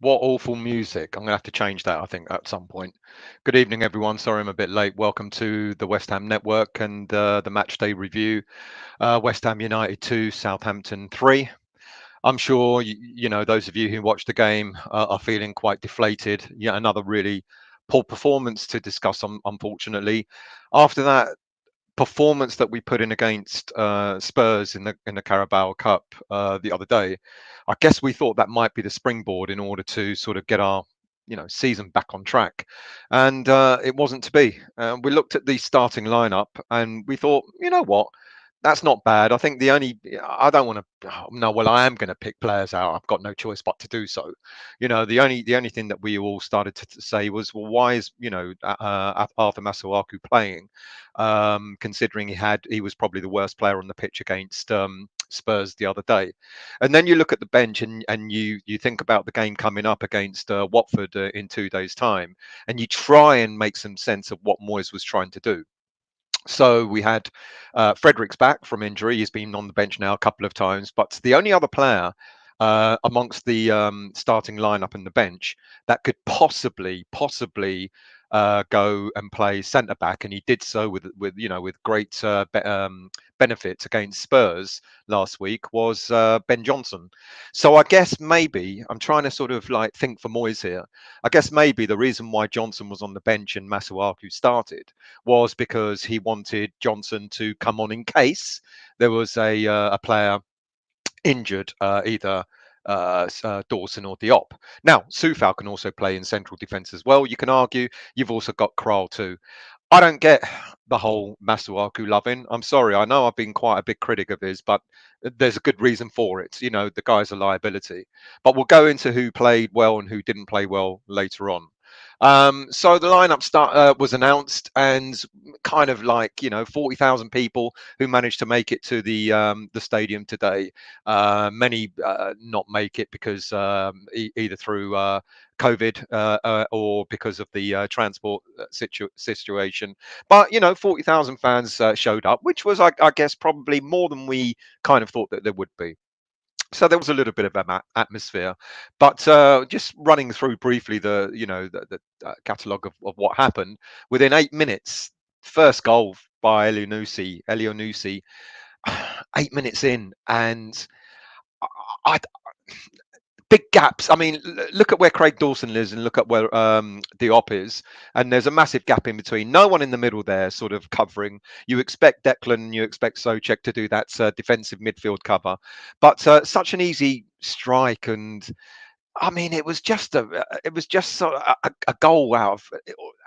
What awful music. I'm going to have to change that, I think, at some point. Good evening, everyone. Sorry I'm a bit late. Welcome to the West Ham Network and the match day review. West Ham United 2, Southampton 3. I'm sure, those of you who watched the game are feeling quite deflated. Yet another really poor performance to discuss, unfortunately. After that performance that we put in against Spurs in the Carabao Cup the other day, I guess we thought that might be the springboard in order to sort of get our season back on track, and it wasn't to be. We looked at the starting lineup and we thought, you know what, that's not bad. I think the only I don't want to no, well, I am going to pick players out. I've got no choice but to do so. The only thing that we all started to say was, well, why is Arthur Masuaku playing, considering he was probably the worst player on the pitch against Spurs the other day. And then you look at the bench and you think about the game coming up against Watford in 2 days' time, and you try and make some sense of what Moyes was trying to do. So we had Fredericks back from injury. He's been on the bench now a couple of times, but the only other player amongst the starting lineup and the bench that could possibly go and play centre back, and he did so with great benefits against Spurs last week, was Ben Johnson. So I guess maybe I'm trying to sort of like think for Moyes here. I guess maybe the reason why Johnson was on the bench and Masuaku started was because he wanted Johnson to come on in case there was a player injured, either Dawson or Diop. Now, Soufal can also play in central defence as well. You can argue you've also got Kral too. I don't get the whole Masuaku loving. I'm sorry. I know I've been quite a big critic of his, but there's a good reason for it. The guy's a liability. But we'll go into who played well and who didn't play well later on. So the lineup was announced, and kind of like 40,000 people who managed to make it to the stadium today. Many not make it because either through COVID or because of the transport situation. But 40,000 fans showed up, which was, I guess, probably more than we kind of thought that there would be. So there was a little bit of atmosphere, but just running through briefly the catalogue of what happened within 8 minutes. First goal by Elionusi, 8 minutes in, and I, big gaps. I mean, look at where Craig Dawson lives and look at where Diop is, and there's a massive gap in between. No one in the middle there, sort of covering. You expect Declan, you expect Soucek to do that defensive midfield cover, but such an easy strike, and I mean, it was just sort of a goal out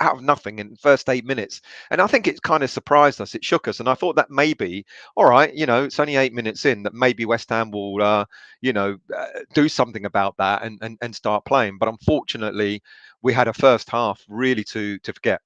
of nothing in the first 8 minutes, and I think it kind of surprised us. It shook us, and I thought that maybe, all right, it's only 8 minutes in, that maybe West Ham will, do something about that and start playing. But unfortunately, we had a first half really to forget.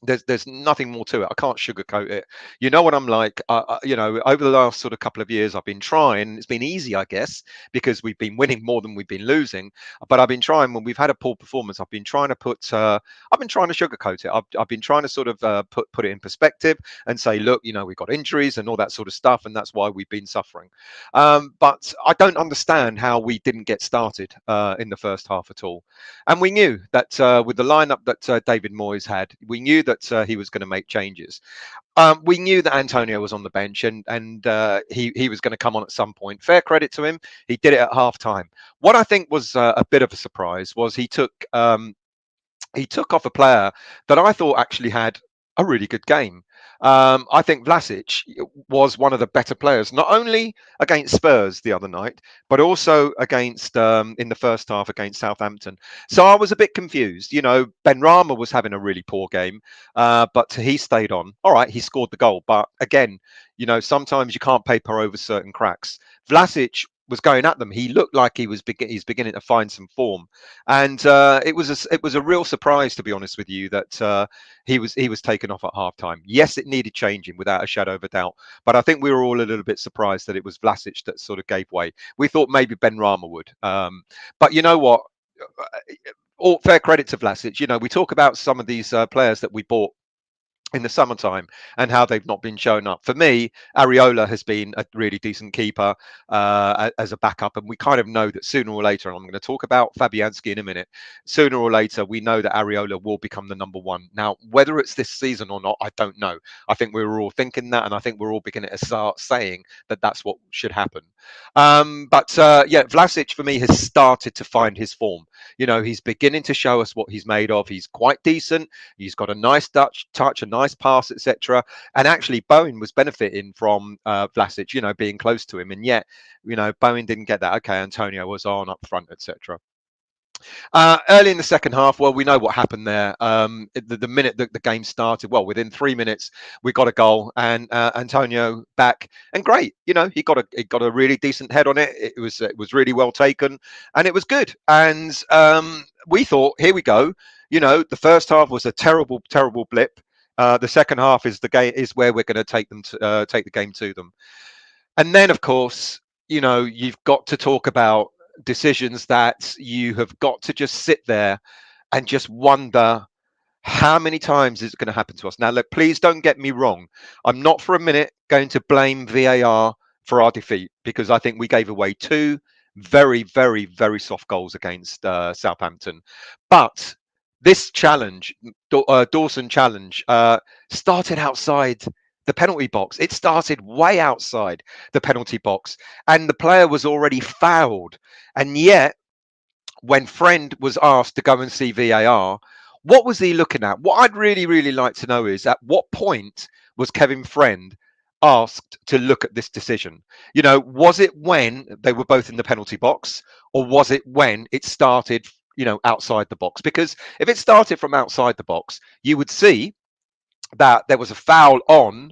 There's nothing more to it. I can't sugarcoat it. You know what I'm like. Over the last sort of couple of years, I've been trying. It's been easy, I guess, because we've been winning more than we've been losing. But I've been trying when we've had a poor performance. I've been trying to I've been trying to sugarcoat it. I've been trying to sort of put it in perspective and say, look, we've got injuries and all that sort of stuff, and that's why we've been suffering. But I don't understand how we didn't get started in the first half at all. And we knew that with the lineup that David Moyes had, we knew that he was going to make changes. We knew that Antonio was on the bench, and he was going to come on at some point. Fair credit to him, he did it at half time. What I think was a bit of a surprise was he took off a player that I thought actually had a really good game. I think Vlasic was one of the better players, not only against Spurs the other night, but also against in the first half against Southampton. So I was a bit confused. Ben Rama was having a really poor game, but he stayed on. All right, he scored the goal, but again, sometimes you can't paper over certain cracks. Vlasic was going at them. He looked like he's beginning to find some form, and it was a real surprise, to be honest with you, that he was taken off at halftime. Yes, it needed changing without a shadow of a doubt, but I think we were all a little bit surprised that it was Vlasic that sort of gave way. We thought maybe Ben Rama would, but you know what? All fair credit to Vlasic. We talk about some of these players that we bought in the summertime, and how they've not been showing up. For me, Areola has been a really decent keeper as a backup, and we kind of know that sooner or later, and I'm going to talk about Fabianski in a minute, sooner or later, we know that Areola will become the number one. Now, whether it's this season or not, I don't know. I think we were all thinking that, and I think we're all beginning to start saying that that's what should happen. Yeah, Vlasic for me has started to find his form. You know, he's beginning to show us what he's made of. He's quite decent. He's got a nice touch, a nice pass, etc. And actually, Bowen was benefiting from Vlasic, you know, being close to him, and yet, you know, Bowen didn't get that. Okay, Antonio was on up front, etc. Early in the second half, well, we know what happened there. The minute that the game started, well, within 3 minutes, we got a goal, and Antonio back, and great. You know, he got a really decent head on it. It was really well taken, and it was good. And we thought, here we go. You know, the first half was a terrible, terrible blip. The second half is the game is where we're going to take them to take the game to them. And then, of course, you know, you've got to talk about decisions that you have got to just sit there and just wonder how many times is it going to happen to us. Now, look, please don't get me wrong. I'm not for a minute going to blame VAR for our defeat, because I think we gave away two very, very, very soft goals against Southampton. But this challenge, Dawson challenge, started outside the penalty box. It started way outside the penalty box, and the player was already fouled. And yet, when Friend was asked to go and see VAR, what was he looking at? What I'd really, really like to know is, at what point was Kevin Friend asked to look at this decision? You know, was it when they were both in the penalty box, or was it when it started, you know, outside the box? Because if it started from outside the box, you would see that there was a foul on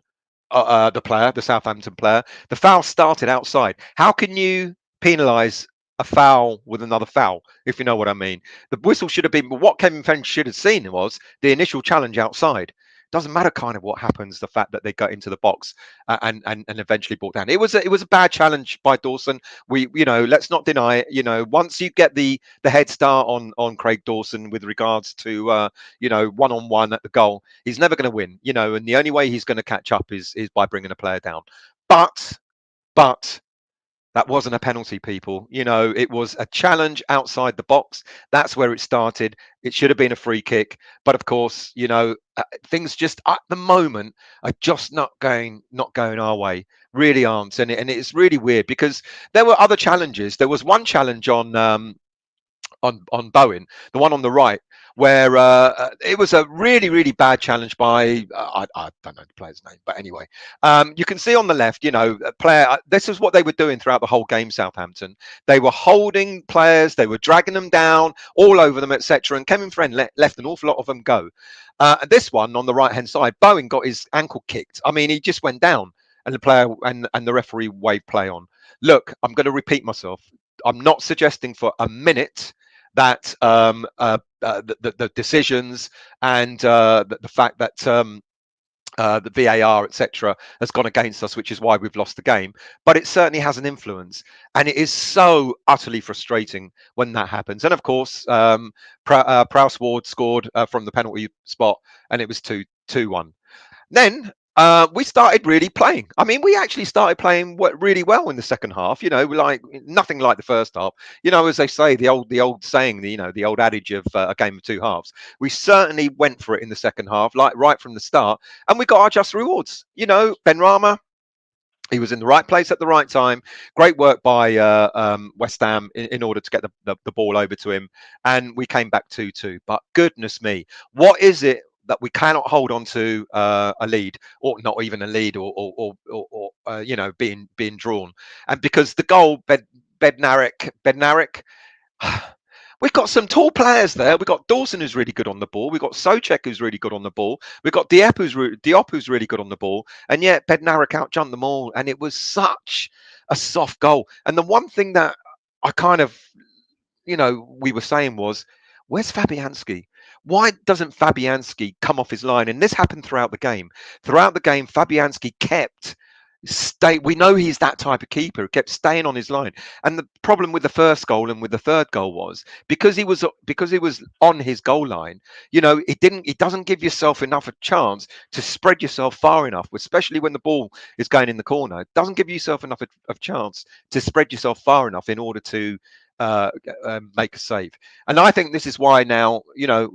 the player, the Southampton player. The foul started outside. How can you penalise a foul with another foul, if you know what I mean? The whistle should have been, what Kevin French should have seen was the initial challenge outside. Doesn't matter kind of what happens, the fact that they got into the box and eventually brought down. It was a bad challenge by Dawson. We, you know, let's not deny it. You know, once you get the head start on Craig Dawson with regards to you know, one-on-one at the goal, he's never going to win. You know, and the only way he's going to catch up is by bringing a player down. But that wasn't a penalty, people. You know, it was a challenge outside the box. That's where it started. It should have been a free kick. But of course, you know, things just at the moment are just not going our way. Really aren't. And it's really weird, because there were other challenges. There was one challenge on Bowen, the one on the right, where it was a really, really bad challenge by I don't know the player's name, but anyway, you can see on the left, you know, a player. This is what they were doing throughout the whole game. Southampton, they were holding players, they were dragging them down, all over them, etc. And Kevin Friend left an awful lot of them go. This one on the right hand side, Bowen got his ankle kicked. I mean, he just went down, and the player and the referee waved play on. Look, I'm going to repeat myself. I'm not suggesting for a minute that the decisions and the fact that the VAR, etc., has gone against us, which is why we've lost the game. But it certainly has an influence, and it is so utterly frustrating when that happens. And of course, Prowse Ward scored from the penalty spot, and it was 2-1. Then we started really playing. I mean, we actually started playing really well in the second half. You know, like nothing like the first half. You know, as they say, the old saying, you know, the old adage of a game of two halves. We certainly went for it in the second half, like right from the start, and we got our just rewards. You know, Benrahma, he was in the right place at the right time. Great work by West Ham in order to get the ball over to him, and we came back 2-2. But goodness me, what is it that we cannot hold on to a lead, or not even a lead, or you know, being drawn? And because the goal, Bednarek, we've got some tall players there. We've got Dawson, who's really good on the ball. We've got Soucek, who's really good on the ball. We've got Diop, who's really good on the ball. And yet Bednarek outjumped them all. And it was such a soft goal. And the one thing that I kind of, you know, we were saying was, where's Fabianski? Why doesn't Fabianski come off his line? And this happened throughout the game. Throughout the game, Fabianski kept stay. We know he's that type of keeper. He kept staying on his line. And the problem with the first goal and with the third goal was because he was on his goal line. It doesn't give yourself enough a chance to spread yourself far enough, especially when the ball is going in the corner. It doesn't give yourself enough of chance to spread yourself far enough in order to make a save. And I think this is why now,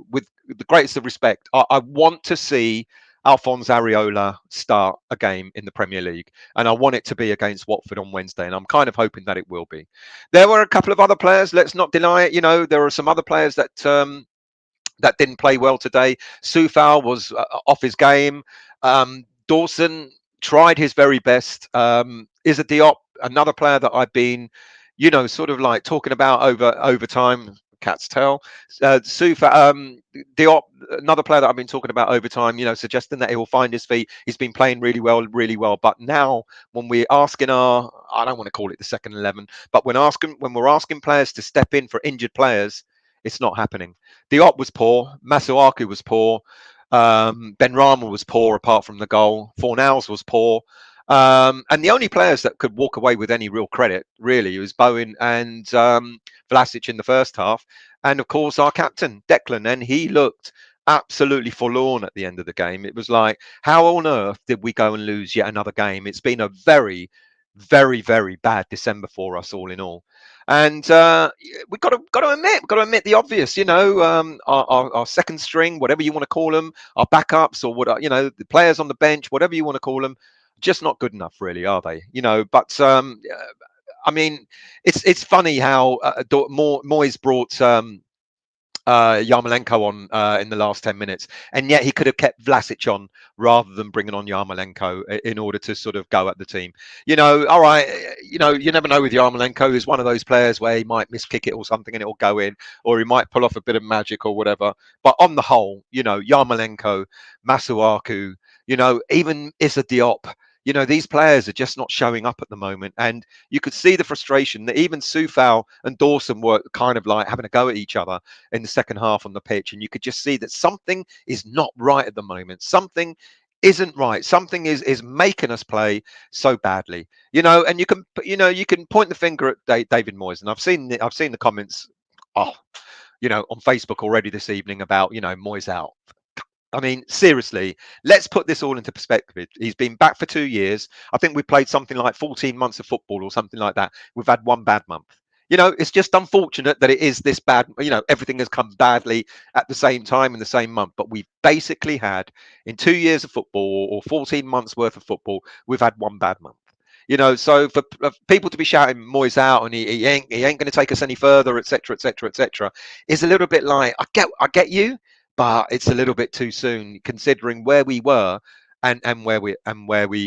with the greatest of respect, I want to see Alphonse Areola start a game in the Premier League, and I want it to be against Watford on Wednesday, and I'm kind of hoping that it will be. There were a couple of other players, let's not deny it. There are some other players that didn't play well today. Soufal was off his game. Dawson tried his very best. Isa Diop, another player that I've been, sort of like talking about over time. Cat's tail. Diop, another player that I've been talking about over time. Suggesting that he will find his feet. He's been playing really well, really well. But now, when we're asking I don't want to call it the second 11, but when we're asking players to step in for injured players, it's not happening. Diop was poor. Masuaku was poor. Benrahma was poor apart from the goal. Fornals was poor. And the only players that could walk away with any real credit, really, was Bowen and Vlasic in the first half. And, of course, our captain, Declan. And he looked absolutely forlorn at the end of the game. It was like, how on earth did we go and lose yet another game? It's been a very, very, very bad December for us, all in all. And we've got to admit the obvious. Our second string, whatever you want to call them, our backups, or the players on the bench, whatever you want to call them, just not good enough, really, are they? But I mean, it's funny how Moyes brought Yarmolenko on in the last 10 minutes, and yet he could have kept Vlasic on rather than bringing on Yarmolenko in order to sort of go at the team. All right, you never know with Yarmolenko. He's one of those players where he might miskick it or something and it will go in, or he might pull off a bit of magic or whatever. But on the whole, Yarmolenko, Masuaku, even Issa Diop, these players are just not showing up at the moment. And you could see the frustration that even Soufal and Dawson were kind of like having a go at each other in the second half on the pitch. And you could just see that something is not right at the moment. Something isn't right. Something is making us play so badly. And you can point the finger at David Moyes. And I've seen the comments on Facebook already this evening about, Moyes out. I mean, seriously, let's put this all into perspective. He's been back for 2 years. I think we played something like 14 months of football or something like that. We've had one bad month. It's just unfortunate that it is this bad. Everything has come badly at the same time in the same month. But we've basically had, in 2 years of football or 14 months worth of football, we've had one bad month. So for people to be shouting Moyes out and he ain't going to take us any further, etc., etc., etc., is a little bit like, I get you, but it's a little bit too soon considering where we were and where we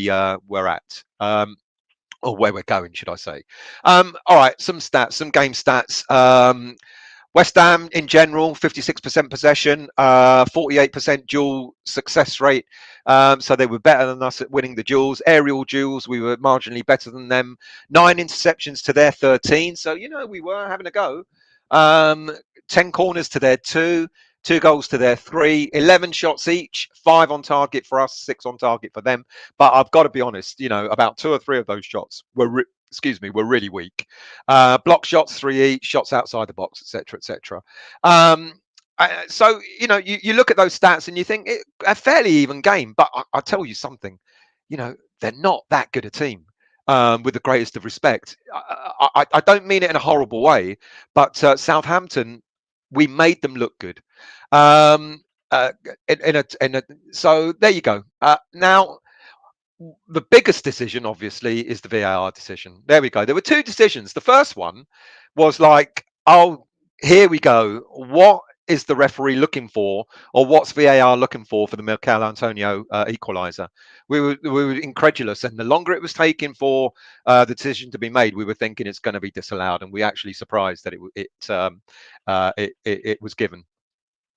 were at. Or where we're going, should I say. All right, some game stats. West Ham in general, 56% possession, 48% duel success rate. So they were better than us at winning the duels. Aerial duels, we were marginally better than them. 9 interceptions to their 13. So, we were having a go. 10 corners to their 2. 2 goals to their 3, 11 shots each, 5 on target for us, 6 on target for them. But I've got to be honest, about 2 or 3 of those shots were really weak. Block shots, 3 each, shots outside the box, etc., etc. So you look at those stats and you think a fairly even game. But I'll tell you something, they're not that good a team. With the greatest of respect, I don't mean it in a horrible way, but Southampton, we made them look good. So there you go. Now, the biggest decision, obviously, is the VAR decision. There we go. There were 2 decisions. The first one was like, oh, here we go. What is the referee looking for, or what's VAR looking for the Mikel Antonio equaliser? We were incredulous, and the longer it was taking for the decision to be made, we were thinking it's going to be disallowed, and we actually surprised that it was given.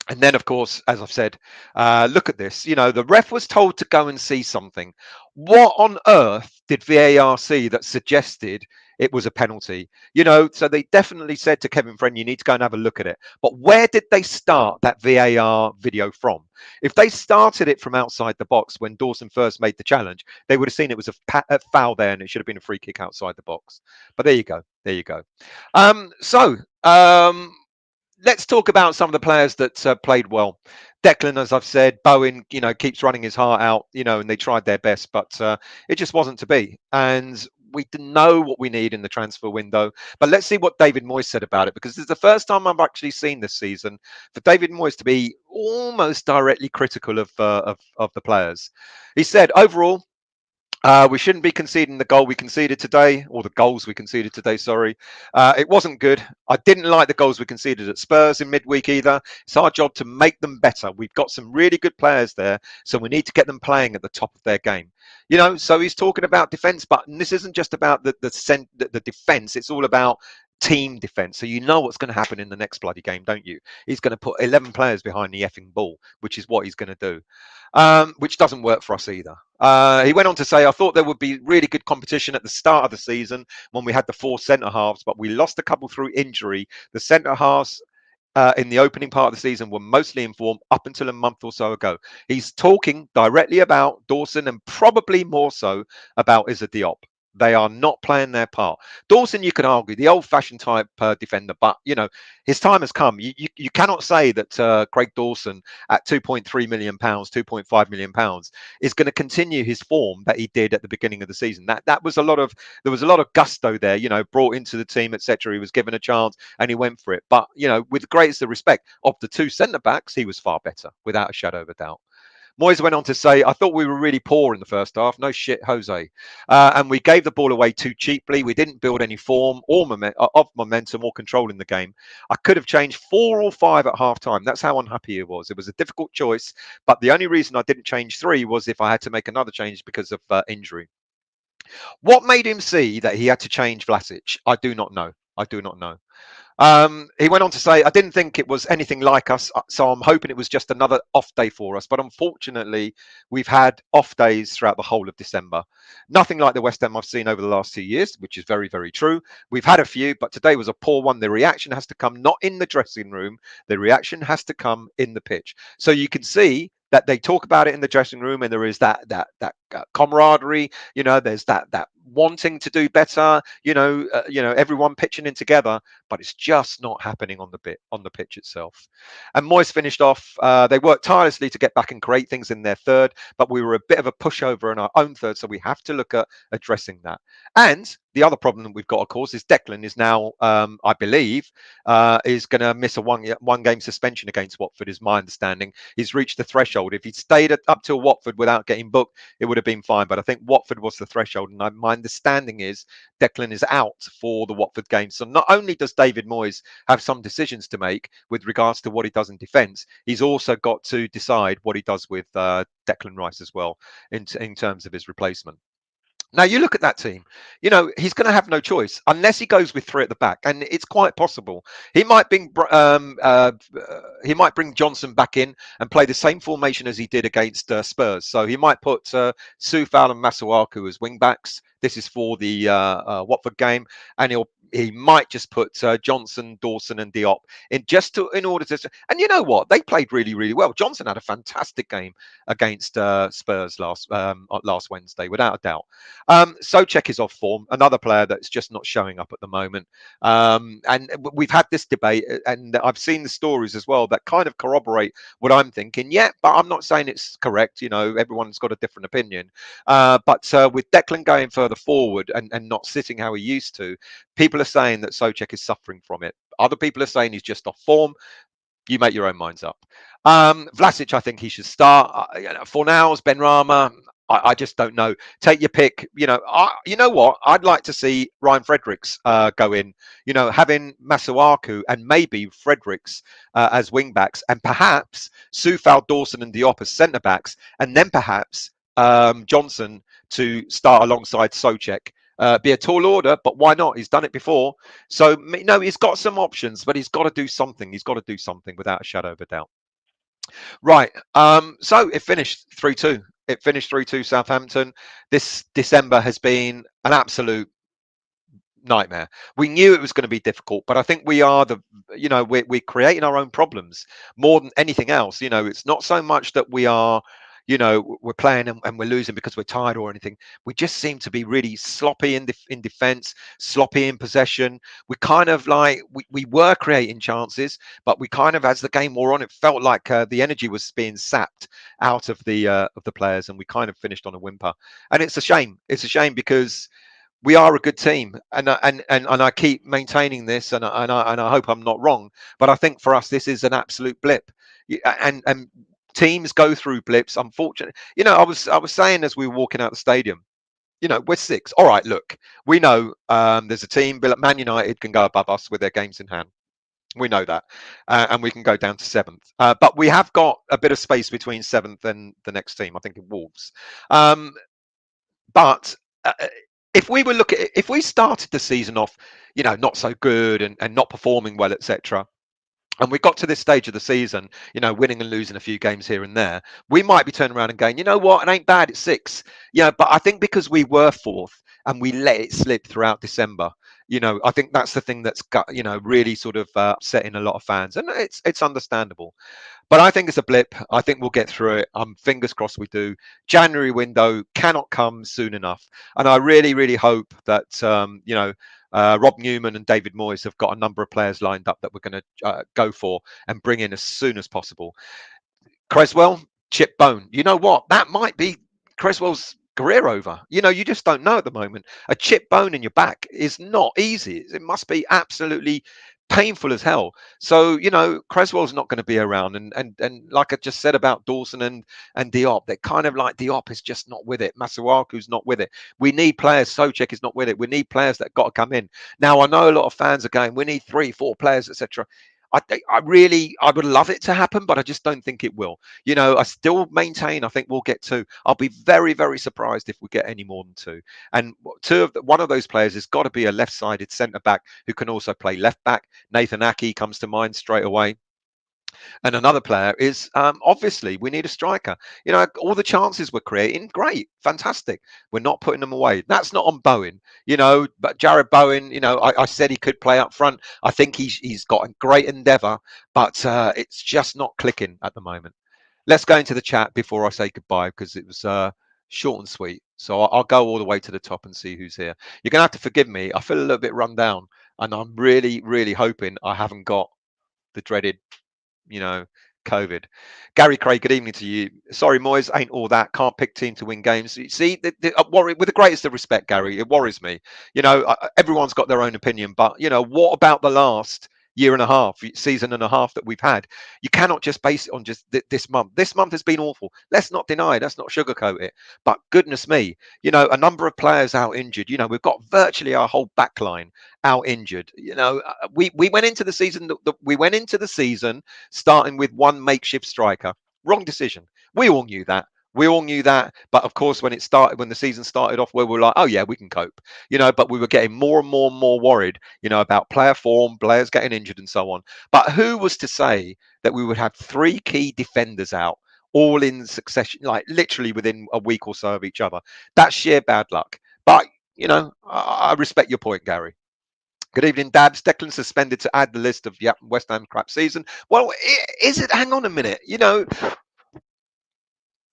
And then, of course, as I've said, look at this. The ref was told to go and see something. What on earth did VAR see that suggested it was a penalty. So they definitely said to Kevin Friend, you need to go and have a look at it. But where did they start that VAR video from? If they started it from outside the box when Dawson first made the challenge, they would have seen it was a foul there and it should have been a free kick outside the box. But there you go. There you go. So let's talk about some of the players that played well. Declan, as I've said, Bowen, keeps running his heart out, and they tried their best, but it just wasn't to be. And we didn't know what we need in the transfer window. But let's see what David Moyes said about it, because this is the first time I've actually seen this season for David Moyes to be almost directly critical of the players. He said, overall, we shouldn't be conceding the goal we conceded today, or the goals we conceded today, sorry. It wasn't good. I didn't like the goals we conceded at Spurs in midweek either. It's our job to make them better. We've got some really good players there, so we need to get them playing at the top of their game. So he's talking about defence, but this isn't just about the defence. It's all about team defence. So you know what's going to happen in the next bloody game, don't you? He's going to put 11 players behind the effing ball, which is what he's going to do. Which doesn't work for us either. He went on to say, I thought there would be really good competition at the start of the season when we had the 4 centre halves, but we lost a couple through injury. The centre halves in the opening part of the season were mostly informed up until a month or so ago. He's talking directly about Dawson and probably more so about Issa Diop. They are not playing their part. Dawson, you could argue, the old-fashioned type defender, but his time has come. You cannot say that Craig Dawson at £2.3 million, £2.5 million is going to continue his form that he did at the beginning of the season. There was a lot of gusto there, brought into the team, etc. He was given a chance and he went for it. But with the greatest of respect, of the 2 centre backs, he was far better, without a shadow of a doubt. Moyes went on to say, I thought we were really poor in the first half. No shit, Jose. And we gave the ball away too cheaply. We didn't build any form or momentum or control in the game. I could have changed 4 or 5 at half time. That's how unhappy he was. It was a difficult choice. But the only reason I didn't change 3 was if I had to make another change because of injury. What made him see that he had to change Vlasic? I do not know. He went on to say, I didn't think it was anything like us, so I'm hoping it was just another off day for us. But unfortunately, we've had off days throughout the whole of December. Nothing like the West Ham I've seen over the last 2 years, which is very, very true. We've had a few, but today was a poor one. The reaction has to come not in the dressing room. The reaction has to come in the pitch. So you can see that they talk about it in the dressing room, and there is that camaraderie. There's that wanting to do better. Everyone pitching in together, but it's just not happening on the pitch itself. And Moyes finished off. They worked tirelessly to get back and create things in their third, but we were a bit of a pushover in our own third, so we have to look at addressing that. And the other problem that we've got, of course, is Declan is now, I believe, is going to miss a one game suspension against Watford, is my understanding. He's reached the threshold. If he'd stayed up till Watford without getting booked, it would have been fine. But I think Watford was the threshold. And my understanding is Declan is out for the Watford game. So not only does David Moyes have some decisions to make with regards to what he does in defence, he's also got to decide what he does with Declan Rice as well in terms of his replacement. Now you look at that team, he's going to have no choice unless he goes with 3 at the back, and it's quite possible he might bring Johnson back in and play the same formation as he did against Spurs. So he might put Southampton and Masuaku as wing backs. This is for the Watford game, and he might just put Johnson, Dawson, and Diop in order to. And you know what? They played really, really well. Johnson had a fantastic game against Spurs last Wednesday, without a doubt. Soucek is off form, another player that's just not showing up at the moment. And we've had this debate, and I've seen the stories as well that kind of corroborate what I'm thinking. Yeah, but I'm not saying it's correct. Everyone's got a different opinion. But with Declan going further forward and not sitting how he used to, people are saying that Soucek is suffering from it. Other people are saying he's just off form. You make your own minds up. Vlasic, I think he should start. Fornals, Benrahma, I just don't know. Take your pick. You know what? I'd like to see Ryan Fredericks go in. Having Masuaku and maybe Fredericks as wing backs, and perhaps Soufal, Dawson, and Diop as centre backs, and then perhaps Johnson to start alongside Soucek. Be a tall order, but why not? He's done it before. So, no, he's got some options, but he's got to do something. He's got to do something without a shadow of a doubt. Right. So it finished 3-2. It finished 3-2 Southampton. This December has been an absolute nightmare. We knew it was going to be difficult, but I think we are we're creating our own problems more than anything else. It's not so much that we are, we're playing and we're losing because we're tired or anything. We just seem to be really sloppy in defense, sloppy in possession. We kind of like we were creating chances, but we kind of, as the game wore on, it felt like the energy was being sapped out of the players, and we kind of finished on a whimper. And it's a shame. It's a shame because we are a good team, and I keep maintaining this, and I hope I'm not wrong, but I think for us this is an absolute blip, and teams go through blips. Unfortunately, I was saying as we were walking out the stadium, we're six. All right, look, we know there's a team, Man United can go above us with their games in hand. We know that, and we can go down to seventh. But we have got a bit of space between seventh and the next team. I think in Wolves. But if we started the season off, not so good and not performing well, etc., and we got to this stage of the season, winning and losing a few games here and there, we might be turning around and going, you know what, it ain't bad, it's six. But I think because we were fourth and we let it slip throughout December, I think that's the thing that's got, really sort of upsetting a lot of fans, and it's understandable. But I think it's a blip. I think we'll get through it. Fingers crossed we do. January window cannot come soon enough, and I really, really hope that Rob Newman and David Moyes have got a number of players lined up that we're going to go for and bring in as soon as possible. Creswell, chip bone. You know what? That might be Creswell's career over. You just don't know at the moment. A chip bone in your back is not easy. It must be absolutely painful as hell. So, Creswell's not going to be around. And like I just said about Dawson and Diop, they're kind of like Diop is just not with it. Masuaku's not with it. We need players. Soucek is not with it. We need players that got to come in. Now, I know a lot of fans are going, we need 3-4 players, etc. I would love it to happen, but I just don't think it will. I still maintain I think we'll get two. I'll be very, very surprised if we get any more than two. And one of those players has got to be a left-sided centre back who can also play left back. Nathan Aki comes to mind straight away. And another player is obviously we need a striker. All the chances we're creating, great, fantastic. We're not putting them away. That's not on Bowen, but Jared Bowen, I said he could play up front. I think he's got a great endeavour, but it's just not clicking at the moment. Let's go into the chat before I say goodbye because it was short and sweet. So I'll go all the way to the top and see who's here. You're going to have to forgive me. I feel a little bit run down, and I'm really, really hoping I haven't got the dreaded COVID. Gary Craig, good evening to you. Sorry, Moyes ain't all that. Can't pick team to win games. You see, worry with the greatest of respect, Gary. It worries me. Everyone's got their own opinion, but what about the last year and a half, season and a half that we've had? You cannot just base it on just this month. This month has been awful. Let's not deny. Let's not sugarcoat it. But goodness me, a number of players out injured. We've got virtually our whole back line out injured. We went into the season. We went into the season starting with one makeshift striker. Wrong decision. We all knew that. We all knew that. But of course, when the season started off, where we were like, oh yeah, we can cope. But we were getting more and more and more worried, about player form, players getting injured and so on. But who was to say that we would have three key defenders out all in succession, like literally within a week or so of each other? That's sheer bad luck. But, I respect your point, Gary. Good evening, Dabs. Declan suspended to add the list of West Ham crap season. Well, is it? Hang on a minute.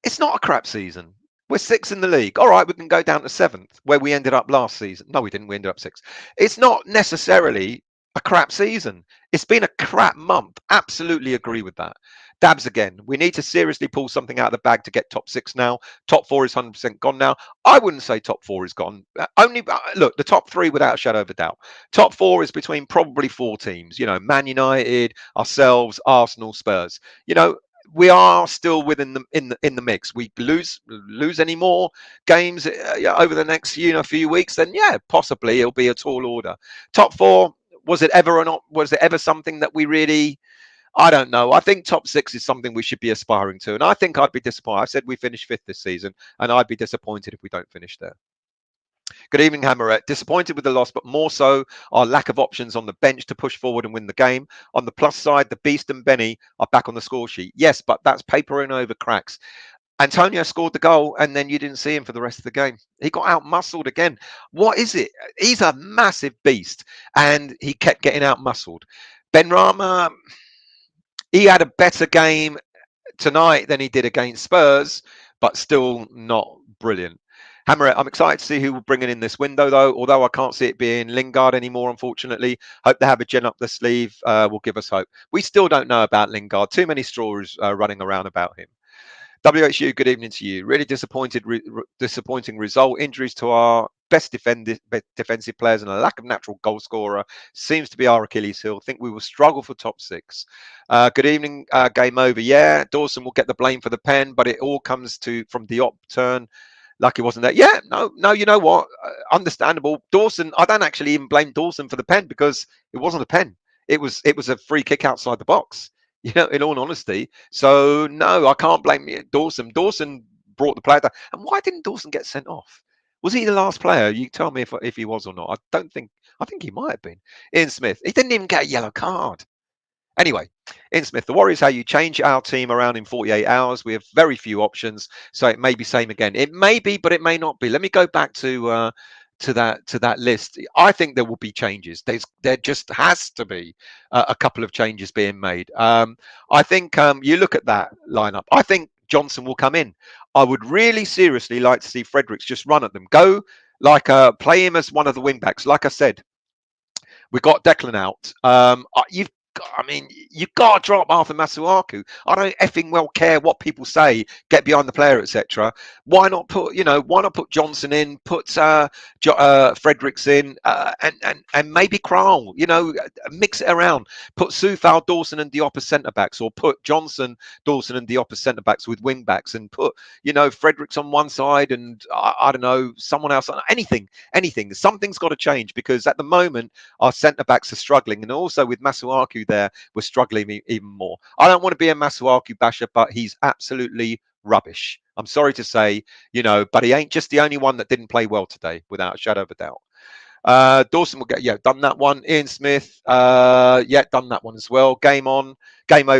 It's not a crap season. We're sixth in the league. All right, we can go down to seventh, where we ended up last season. No, we didn't. We ended up sixth. It's not necessarily a crap season. It's been a crap month. Absolutely agree with that. Dabs again. We need to seriously pull something out of the bag to get top six now. Top four is 100% gone now. I wouldn't say top four is gone. Only look, the top three without a shadow of a doubt. Top four is between probably four teams. Man United, ourselves, Arsenal, Spurs. We are still within in the mix. We lose any more games over the next few weeks, then possibly it'll be a tall order. Top four, was it ever or not? Was it ever something that we really? I don't know. I think top six is something we should be aspiring to, and I think I'd be disappointed. I said we finished fifth this season, and I'd be disappointed if we don't finish there. Good evening, Hammerette. Disappointed with the loss, but more so our lack of options on the bench to push forward and win the game. On the plus side, the Beast and Benny are back on the score sheet. Yes, but that's papering over cracks. Antonio scored the goal, and then you didn't see him for the rest of the game. He got out muscled again. What is it? He's a massive beast, and he kept getting out muscled. Benrahma, he had a better game tonight than he did against Spurs, but still not brilliant. Hammer, I'm excited to see who will bring it in this window, though. Although I can't see it being Lingard anymore, unfortunately. Hope they have a gem up the sleeve. Will give us hope. We still don't know about Lingard. Too many stories running around about him. WHU, good evening to you. Really disappointing result. Injuries to our best defensive players and a lack of natural goal scorer seems to be our Achilles heel. Think we will struggle for top six. Good evening. Game over. Yeah, Dawson will get the blame for the pen, but it all comes from Diop turn. Lucky wasn't there. Yeah, no. You know what? Understandable. Dawson. I don't actually even blame Dawson for the pen because it wasn't a pen. It was a free kick outside the box. In all honesty. So no, I can't blame Dawson. Dawson brought the player down. And why didn't Dawson get sent off? Was he the last player? You tell me if he was or not. I think he might have been. Ian Smith. He didn't even get a yellow card. Anyway, Ian Smith, the worry is how you change our team around in 48 hours. We have very few options, so it may be same again. It may be, but it may not be. Let me go back to that list. I think there will be changes. There just has to be a couple of changes being made. I think you look at that lineup. I think Johnson will come in. I would really seriously like to see Fredericks just run at them. Go like play him as one of the wing backs. Like I said, we got Declan out. You've got to drop Arthur Masuaku. I don't effing well care what people say. Get behind the player, etc. Why not put Johnson in? Put Fredericks in, and maybe Kral. Mix it around. Put Soufal, Dawson, and Diop as centre backs, or put Johnson, Dawson, and Diop as centre backs with wing backs, and put Fredericks on one side, and I don't know, someone else. Anything. Something's got to change because at the moment our centre backs are struggling, and also with Masuaku there, we're struggling even more. I don't want to be a Masuaku basher, but he's absolutely rubbish. I'm sorry to say, but he ain't just the only one that didn't play well today, without a shadow of a doubt. Dawson will get, done that one. Ian Smith, done that one as well. Game over,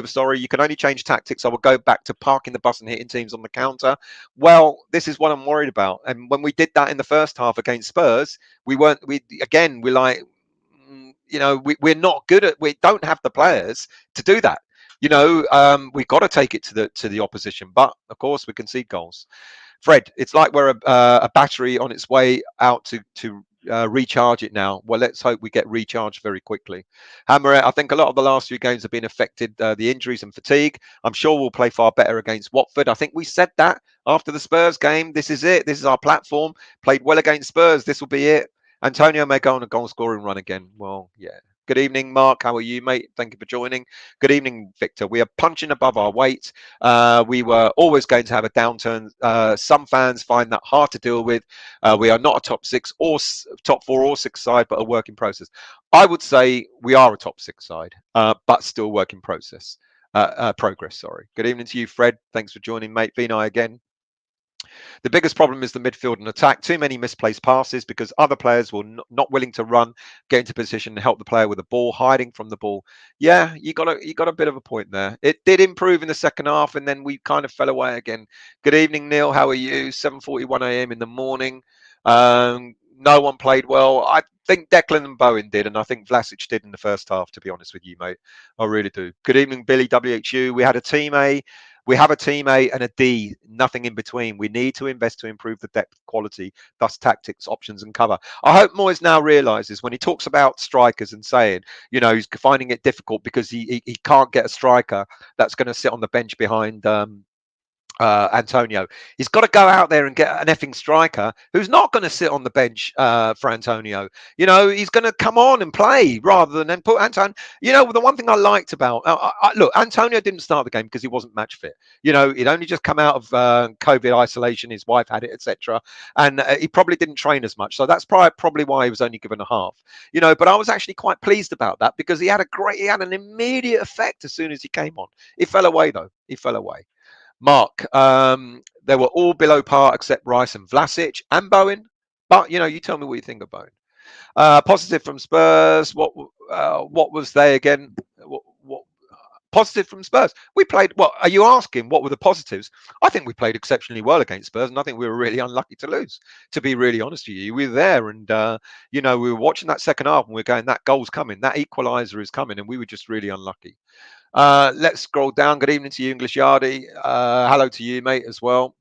sorry. You can only change tactics. I will go back to parking the bus and hitting teams on the counter. Well, this is what I'm worried about. And when we did that in the first half against Spurs, we're not good at, we don't have the players to do that. We've got to take it to the opposition, but of course we concede goals. Fred, it's like we're a battery on its way out to recharge it now. Well, let's hope we get recharged very quickly. Hammer, I think a lot of the last few games have been affected, the injuries and fatigue. I'm sure we'll play far better against Watford. I think we said that after the Spurs game. This is it. This is our platform. Played well against Spurs. This will be it. Antonio may go on a goal scoring run again. Well, yeah. Good evening, Mark. How are you, mate? Thank you for joining. Good evening, Victor. We are punching above our weight. We were always going to have a downturn. Some fans find that hard to deal with. We are not a top six or top four or six side, but a work in process. I would say we are a top six side, but still work in progress. Sorry. Good evening to you, Fred. Thanks for joining, mate. Vinay again. The biggest problem is the midfield and attack. Too many misplaced passes because other players were not willing to run, get into position, and help the player with the ball, hiding from the ball. Yeah, you got a bit of a point there. It did improve in the second half, and then we kind of fell away again. Good evening, Neil. How are you? 7:41 a.m. in the morning. No one played well. I think Declan and Bowen did, and I think Vlasic did in the first half, to be honest with you, mate. I really do. Good evening, Billy WHU. We had a team A. We have a team A and a D, nothing in between. We need to invest to improve the depth quality, thus tactics, options, and cover. I hope Moyes now realises when he talks about strikers and saying, he's finding it difficult because he can't get a striker that's going to sit on the bench behind Antonio. He's got to go out there and get an effing striker who's not going to sit on the bench for Antonio. He's going to come on and play rather than put Antonio. The one thing I liked about look, Antonio didn't start the game because he wasn't match fit. He'd only just come out of COVID isolation. His wife had it, etc. And he probably didn't train as much. So that's probably why he was only given a half. But I was actually quite pleased about that because he had an immediate effect as soon as he came on. He fell away though. Mark, they were all below par except Rice and Vlasic and Bowen. But, you tell me what you think of Bowen. Positive from Spurs. What was they again? What Positive from Spurs. We played, well, are you asking what were the positives? I think we played exceptionally well against Spurs, and I think we were really unlucky to lose, to be really honest with you. We were there, and, we were watching that second half, and we're going, that goal's coming, that equaliser is coming, and we were just really unlucky. Let's scroll down. Good evening to you, English Yardie. Hello to you, mate, as well.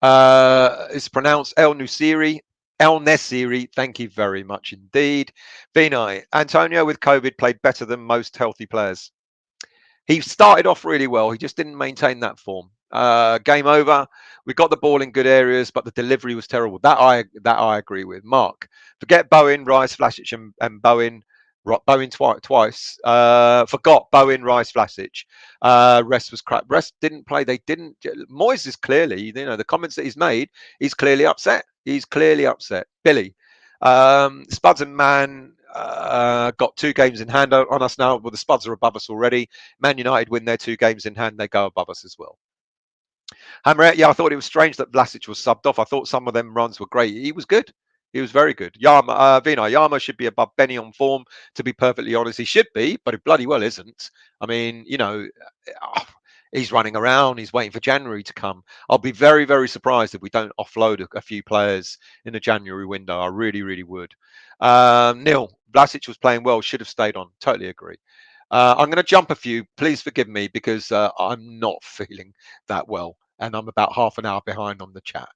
It's pronounced El Nusiri. El Nesiri, thank you very much indeed. Vinay, Antonio with COVID played better than most healthy players. He started off really well. He just didn't maintain that form. Game over. We got the ball in good areas, but the delivery was terrible. That I agree with. Mark, forget Bowen, Rice, Vlasic, and Bowen. Bowen twice. Forgot Bowen, Rice, Vlasic. Rest was crap. Rest didn't play. They didn't. Moyes is clearly, the comments that he's made, he's clearly upset. He's clearly upset. Billy, Spuds and Man got 2 games in hand on us now. Well, the Spuds are above us already. Man United win their 2 games in hand. They go above us as well. Hammerette, yeah, I thought it was strange that Vlasic was subbed off. I thought some of them runs were great. He was good. He was very good. Yama should be above Benny on form, to be perfectly honest. He should be, but he bloody well isn't. I mean, he's running around. He's waiting for January to come. I'll be very, very surprised if we don't offload a few players in the January window. I really, really would. Neil, Vlasic was playing well. Should have stayed on. Totally agree. I'm going to jump a few. Please forgive me because I'm not feeling that well. And I'm about half an hour behind on the chat.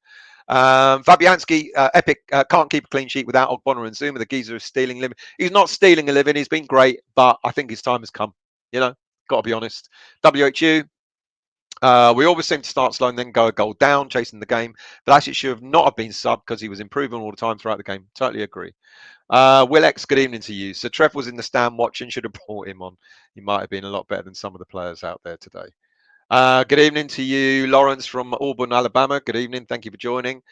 Fabianski, epic, can't keep a clean sheet without Ogbonna and Zuma. The geezer is stealing a living. He's not stealing a living. He's been great, but I think his time has come. Got to be honest. WHU, we always seem to start slow and then go a goal down, chasing the game. Vlasic should have not have been subbed because he was improving all the time throughout the game. Totally agree. Will X, good evening to you. So Trev was in the stand watching, should have brought him on. He might have been a lot better than some of the players out there today. Good evening to you, Lawrence from Auburn, Alabama. Good evening. Thank you for joining.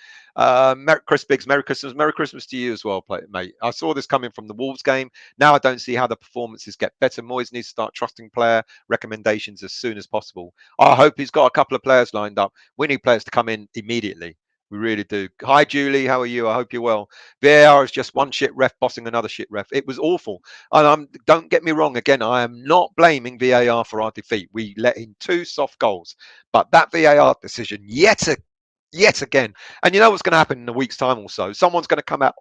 Chris Biggs, Merry Christmas. Merry Christmas to you as well, mate. I saw this coming from the Wolves game. Now I don't see how the performances get better. Moyes needs to start trusting player recommendations as soon as possible. I hope he's got a couple of players lined up. We need players to come in immediately. We really do. Hi, Julie. How are you? I hope you're well. VAR is just one shit ref bossing another shit ref. It was awful. And don't get me wrong. Again, I am not blaming VAR for our defeat. We let in 2 soft goals. But that VAR decision, yet again. And you know what's going to happen in a week's time or so? Someone's going to come out.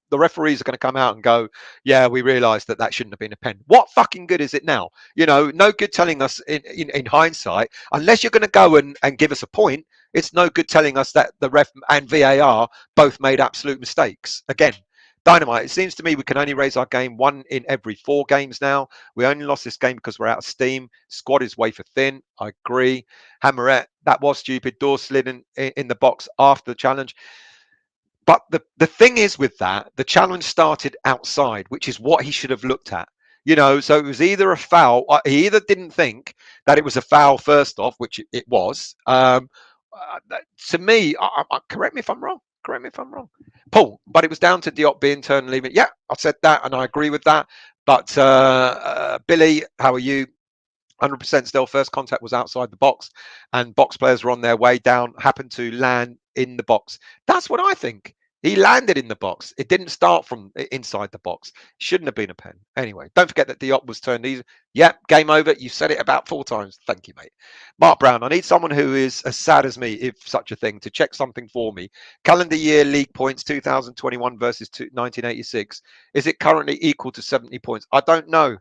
The referees are going to come out and go, yeah, we realised that shouldn't have been a pen. What fucking good is it now? No good telling us in hindsight, unless you're going to go and give us a point, it's no good telling us that the ref and VAR both made absolute mistakes. Again, Dynamite, it seems to me we can only raise our game 1 in every 4 games now. We only lost this game because we're out of steam. Squad is wafer thin. I agree. Hammerette, that was stupid. Door slid in the box after the challenge. But the thing is with that, the challenge started outside, which is what he should have looked at. So it was either a foul. He either didn't think that it was a foul first off, which it was. To me, correct me if I'm wrong. Correct me if I'm wrong, Paul. But it was down to Diop being turned and leaving. Yeah, I said that, and I agree with that. But Billy, how are you? 100% still. First contact was outside the box, and box players were on their way down. Happened to land in the box. That's what I think. He landed in the box. It didn't start from inside the box. Shouldn't have been a pen. Anyway, don't forget that Diop was turned easy. Yep, game over. You said it about 4 times. Thank you, mate. Mark Brown, I need someone who is as sad as me, if such a thing, to check something for me. Calendar year league points 2021 versus 1986. Is it currently equal to 70 points? I don't know.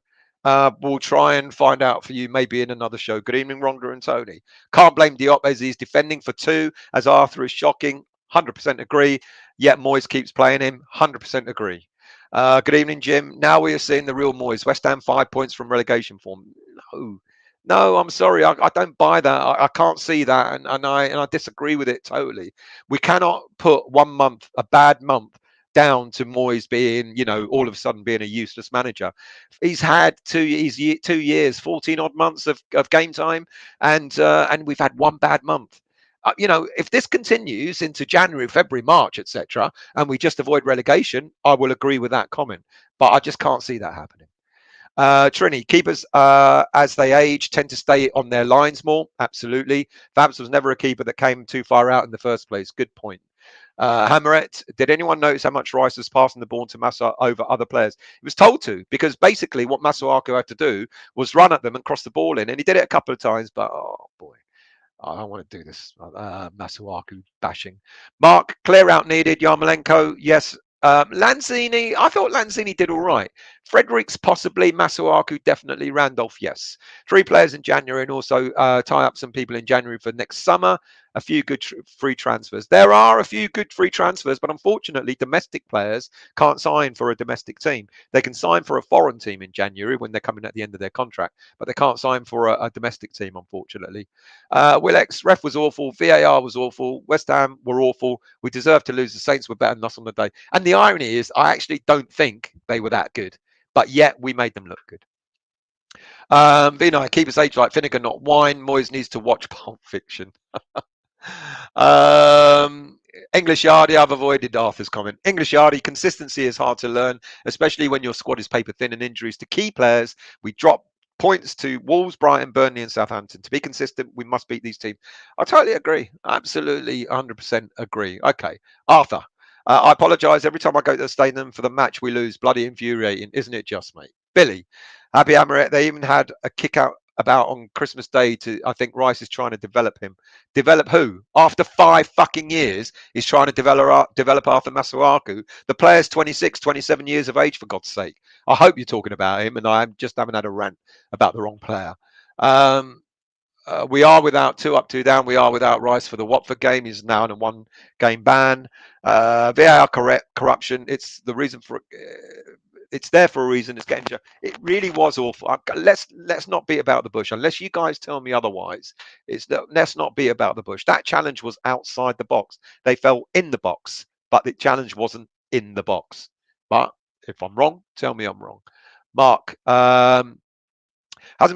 We'll try and find out for you maybe in another show. Good evening, Rhonda and Tony. Can't blame Diop as he's defending for 2, as Arthur is shocking. 100% agree. Yet Moyes keeps playing him. 100% agree. Good evening, Jim. Now we are seeing the real Moyes. West Ham 5 points from relegation form. No, I'm sorry. I don't buy that. I can't see that, and I disagree with it totally. We cannot put 1 month, a bad month, down to Moyes being, all of a sudden being a useless manager. He's had 2 years, 14 odd months of game time, and we've had 1 bad month. If this continues into January, February, March, etc., and we just avoid relegation, I will agree with that comment. But I just can't see that happening. Trini, keepers, as they age, tend to stay on their lines more. Absolutely. Fabs was never a keeper that came too far out in the first place. Good point. Hammerette, did anyone notice how much Rice was passing the ball to Massa over other players? He was told to, because basically what Masuaku had to do was run at them and cross the ball in, and he did it a couple of times, but oh boy. I don't want to do this. Masuaku bashing. Mark, clear out needed. Yarmolenko, yes. Lanzini, I thought Lanzini did all right. Fredericks, possibly. Masuaku, definitely. Randolph, yes. 3 players in January, and also tie up some people in January for next summer. A few good free transfers. There are a few good free transfers, but unfortunately, domestic players can't sign for a domestic team. They can sign for a foreign team in January when they're coming at the end of their contract, but they can't sign for a domestic team, unfortunately. Willex, ref was awful. VAR was awful. West Ham were awful. We deserved to lose. The Saints were better than us on the day. And the irony is, I actually don't think they were that good, but yet we made them look good. Vinay, keep us age like vinegar, not wine. Moyes needs to watch Pulp Fiction. English Yardie, I've avoided Arthur's comment. English Yardie, consistency is hard to learn, especially when your squad is paper thin and injuries to key players. We drop points to Wolves, Brighton, Burnley, and Southampton. To be consistent, we must beat these teams. I totally agree. Absolutely 100% agree. Okay. Arthur, I apologise. Every time I go to the stadium for the match, we lose. Bloody infuriating. Isn't it just, mate? Billy, Happy Amaret, they even had a kick out about on Christmas Day to, I think Rice is trying to develop him. Develop who? After 5 fucking years, he's trying to develop Arthur Masuaku. The player's 26, 27 years of age, for God's sake. I hope you're talking about him, and I just haven't had a rant about the wrong player. We are without 2 up, 2 down. We are without Rice for the Watford game. He's now in a 1-game ban. VAR corruption. It's the reason for. It's there for a reason. It's getting. It really was awful. Let's not beat about the bush. Unless you guys tell me otherwise, let's not be about the bush. That challenge was outside the box. They fell in the box, but the challenge wasn't in the box. But if I'm wrong, tell me I'm wrong. Mark, hasn't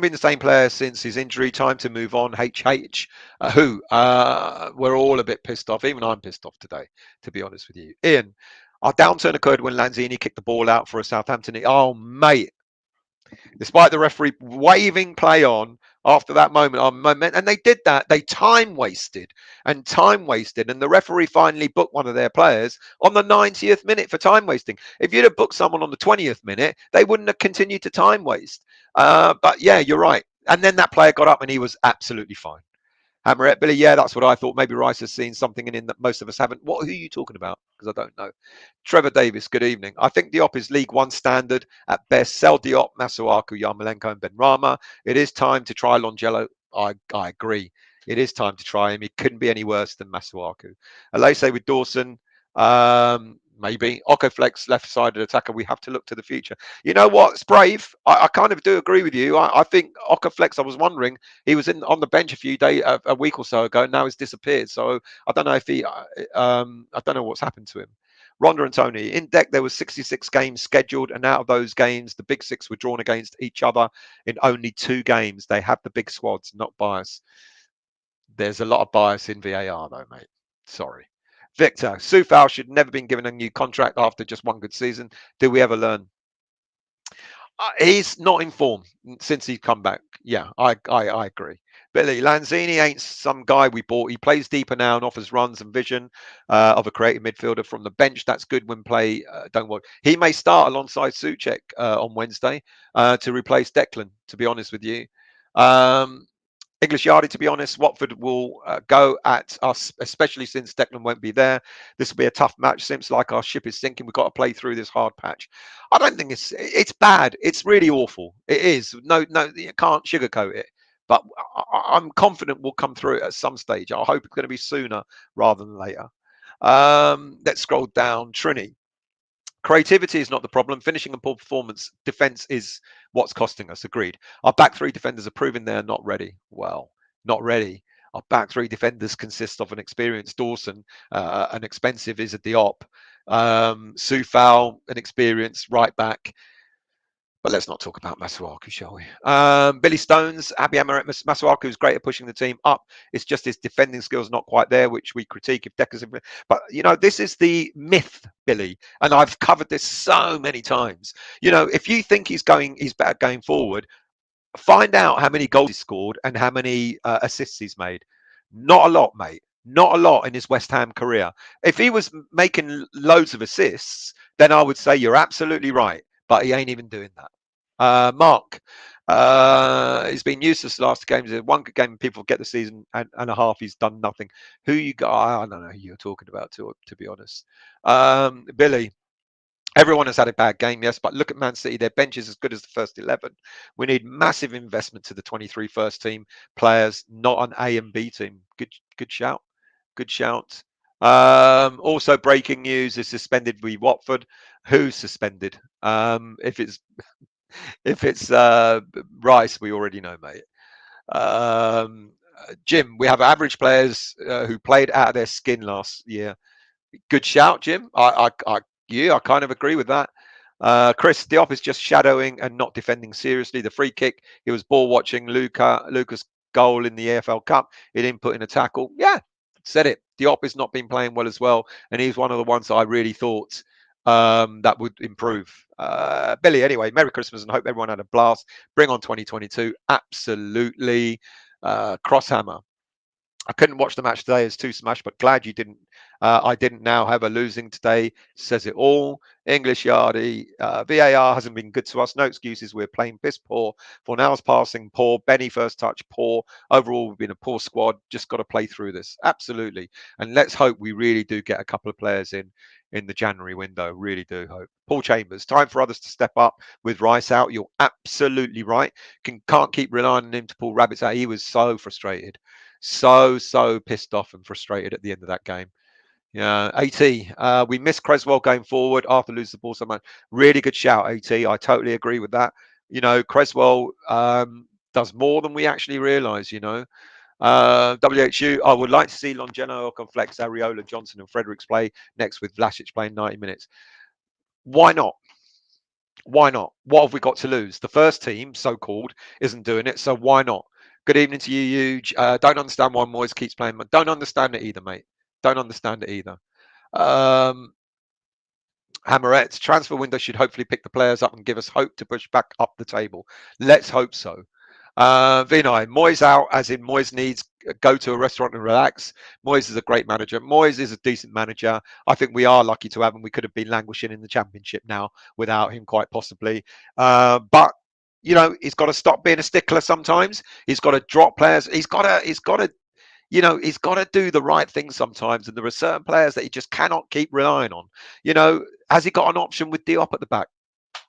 been the same player since his injury. Time to move on. HH, we're all a bit pissed off. Even I'm pissed off today, to be honest with you. Ian, our downturn occurred when Lanzini kicked the ball out for a Southampton. Oh, mate. Despite the referee waving play on after that moment, and they did that, they time wasted, and the referee finally booked one of their players on the 90th minute for time wasting. If you'd have booked someone on the 20th minute, they wouldn't have continued to time waste. But yeah, you're right. And then that player got up and he was absolutely fine. Hammerette, Billy, yeah, that's what I thought. Maybe Rice has seen something in him that most of us haven't. Who are you talking about? Because I don't know. Trevor Davis, good evening. I think Diop is League One standard at best. Sell Diop, Masuaku, Yarmolenko, and Benrahma. It is time to try Longello. I agree. It is time to try him. He couldn't be any worse than Masuaku. Alese with Dawson. Maybe Okoflex left-sided attacker. We have to look to the future. You know what? It's brave. I kind of do agree with you. I think Okoflex. I was wondering, he was on the bench a week or so ago. And now he's disappeared. So I don't know if I don't know what's happened to him. Ronda and Tony, in deck there was 66 games scheduled, and out of those games, the big 6 were drawn against each other in only 2 games. They have the big squads, not bias. There's a lot of bias in VAR though, mate. Sorry. Victor, Soufal should never been given a new contract after just 1 good season. Do we ever learn? He's not in form since he's come back. Yeah, I agree. Billy, Lanzini ain't some guy we bought. He plays deeper now and offers runs and vision of a creative midfielder from the bench. That's good when play don't work. He may start alongside Soucek on Wednesday to replace Declan, to be honest with you. English Yardie, to be honest, Watford will go at us, especially since Declan won't be there. This will be a tough match. Seems like our ship is sinking. We've got to play through this hard patch. I don't think it's bad. It's really awful. It is. No, you can't sugarcoat it. But I'm confident we'll come through it at some stage. I hope it's going to be sooner rather than later. Let's scroll down. Trini. Creativity is not the problem. Finishing and poor performance. Defense is what's costing us. Agreed. Our back 3 defenders are proving they're not ready. Well, not ready. Our back 3 defenders consist of an experienced Dawson, an expensive is a Diop, Soufal, an experienced right back. But let's not talk about Masuaku, shall we? Billy Stones, Happy Amaret. Masuaku is great at pushing the team up. It's just his defending skills not quite there, which we critique if Decker's. But, this is the myth, Billy. And I've covered this so many times. If you think he's better going forward, find out how many goals he scored and how many assists he's made. Not a lot, mate. Not a lot in his West Ham career. If he was making loads of assists, then I would say you're absolutely right. But he ain't even doing that. Mark, he's been useless the last games. One good game, people get the season and a half. He's done nothing. Who you got? I don't know who you're talking about. To be honest, Billy. Everyone has had a bad game, yes, but look at Man City. Their bench is as good as the first 11. We need massive investment to the 23 first team players, not an A and B team. Good shout. Good shout. Also, breaking news is suspended with Watford. Who's suspended? If it's Rice, we already know, mate. Jim, we have average players who played out of their skin last year. Good shout, Jim. I kind of agree with that. Chris, Diop is just shadowing and not defending seriously. The free kick, he was ball watching Lucas goal in the AFL Cup. He didn't put in a tackle. Yeah, said it. Diop has not been playing well as well, and he's one of the ones that I really thought that would improve. Billy, anyway, Merry Christmas and hope everyone had a blast. Bring on 2022. Absolutely. Crosshammer. I couldn't watch the match today as too smashed, but glad you didn't. I didn't now have a losing today. Says it all. English Yardy. VAR hasn't been good to us. No excuses. We're playing piss poor. Fornals passing poor. Benny first touch poor. Overall, we've been a poor squad. Just got to play through this. Absolutely. And let's hope we really do get a couple of players in the January window. Really do hope. Paul Chambers. Time for others to step up with Rice out. You're absolutely right. Can't keep relying on him to pull rabbits out. He was so frustrated. So pissed off and frustrated at the end of that game. Yeah, AT. We miss Creswell going forward after losing the ball so much. Really good shout, AT. I totally agree with that. You know, Creswell does more than we actually realise. You know, WHU. I would like to see Longeno, Oconflex, Ariola, Johnson, and Fredericks play next with Vlasic playing 90 minutes. Why not? Why not? What have we got to lose? The first team, so called, isn't doing it, so why not? Good evening to you, Huge. Don't understand why Moyes keeps playing. Don't understand it either, mate. Don't understand it either. Um, Hammerettes, transfer window should hopefully pick the players up and give us hope to push back up the table. Let's hope so. Vinay, Moyes out, as in Moyes needs go to a restaurant and relax. Moyes is a great manager. Moyes is a decent manager. I think we are lucky to have him. We could have been languishing in the Championship now without him, quite possibly. But you know, he's got to stop being a stickler sometimes. He's got to drop players. He's got to do the right thing sometimes. And there are certain players that he just cannot keep relying on. You know, has he got an option with Diop at the back?